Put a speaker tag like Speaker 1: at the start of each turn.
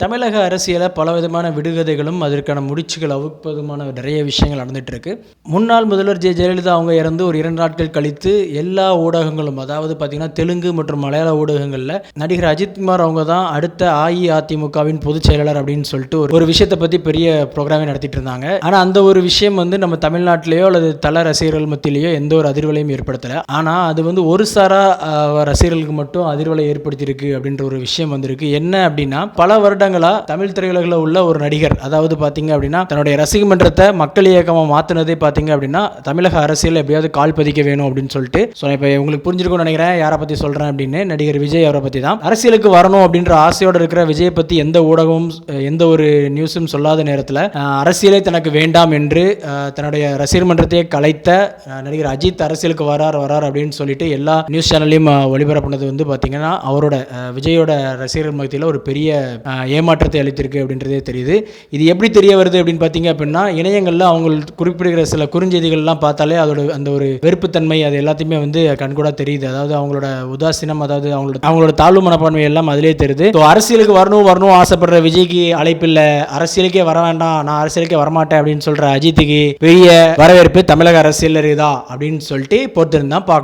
Speaker 1: தமிழக அரசியலில் பலவிதமான விடுகதைகளும் அதற்கான முடிச்சுகள் அவுப்பதுமான நிறைய விஷயங்கள் நடந்துட்டு இருக்கு. முன்னாள் முதல்வர் ஜெயலலிதா அவங்க இறந்து ஒரு 2 நாட்கள் கழித்து எல்லா ஊடகங்களும், அதாவது பார்த்தீங்கன்னா தெலுங்கு மற்றும் மலையாள ஊடகங்களில் நடிகர் அஜித்குமார் அவங்க தான் அடுத்த அஇஅதிமுகவின் பொதுச் செயலாளர் அப்படின்னு சொல்லிட்டு ஒரு விஷயத்தை பற்றி பெரிய ப்ரோக்ராமே நடத்திட்டு இருந்தாங்க. ஆனால் அந்த ஒரு விஷயம் நம்ம தமிழ்நாட்டிலேயோ அல்லது தல ரசிகர்கள் மத்தியிலேயோ எந்த ஒரு அதிர்வலையும் ஏற்படுத்தலை. ஆனால் அது ஒரு சாரா ரசிகர்களுக்கு மட்டும் அதிர்வலை ஏற்படுத்தியிருக்கு அப்படின்ற ஒரு விஷயம் வந்திருக்கு. என்ன அப்படின்னா, பல வருடங்களா தமிழ் திரையுலகில் உள்ள ஒரு நடிகர், அதாவது பார்த்தீங்க அப்படின்னா தன்னுடைய ரசிக மன்றத்தை மக்கள் இயக்கமாக மாற்றினதே பார்த்தீங்க அப்படின்னா தமிழக அரசியல் எப்படியாவது கால் பதிக்க வேணும் அப்படின்னு சொல்லிட்டு. ஸோ இப்போ உங்களுக்கு புரிஞ்சிருக்கும்னு நினைக்கிறேன் யாரை பற்றி சொல்கிறேன் அப்படின்னு. நடிகர் விஜய் அவரை பற்றி தான். அரசியலுக்கு வரணும் அப்படின்ற ஆசையோடு இருக்கிற விஜயை பற்றி எந்த ஊடகமும் எந்த ஒரு நியூஸும் சொல்லாத நேரத்தில் அரசியலே தனக்கு வேண்டாம் என்று தன்னுடைய ரசிகர் மன்றத்தையே கலைத்த நடிகர் அஜித் அரசியலுக்கு வரார் அப்படின்னு சொல்லிட்டு எல்லா நியூஸ் சேனல்லையும் ஒளிபரப்புனது பார்த்தீங்கன்னா அவரோட விஜயோட ரசிகர்கள் மத்தியில் ஒரு பெரிய ஏமாற்றத்தை அளித்திருக்கு அப்படின்றதே தெரியுது. இது எப்படி தெரிய வருது அப்படின்னு பார்த்தீங்க அப்படின்னா, இணையங்களில் அவங்க குறிப்பிடுகிற சில குறுஞ்செய்திகள்லாம் பார்த்தாலே அதோட அந்த ஒரு வெறுப்புத்தன்மை அது எல்லாத்தையுமே கண்கூடா தெரியுது. அதாவது அவங்களோட உதாசீனம், அதாவது அவங்களோட தாழ்வு மனப்பான்மை எல்லாம் அதிலே தெரியுது. ஸோ அரசியலுக்கு வரணும் ஆசைப்படுற விஜய்க்கு அழைப்பில்லை, அரசியலுக்கே வர வேண்டாம், நான் அரசியலுக்கே வரமாட்டேன் அப்படின்னு சொல்ற அஜித்துக்கு பெரிய வரவேற்பு தமிழக அரசியல் இருக்குதா அப்படின்னு சொல்லிட்டு பொறுத்திருந்தான் பார்க்கணும்.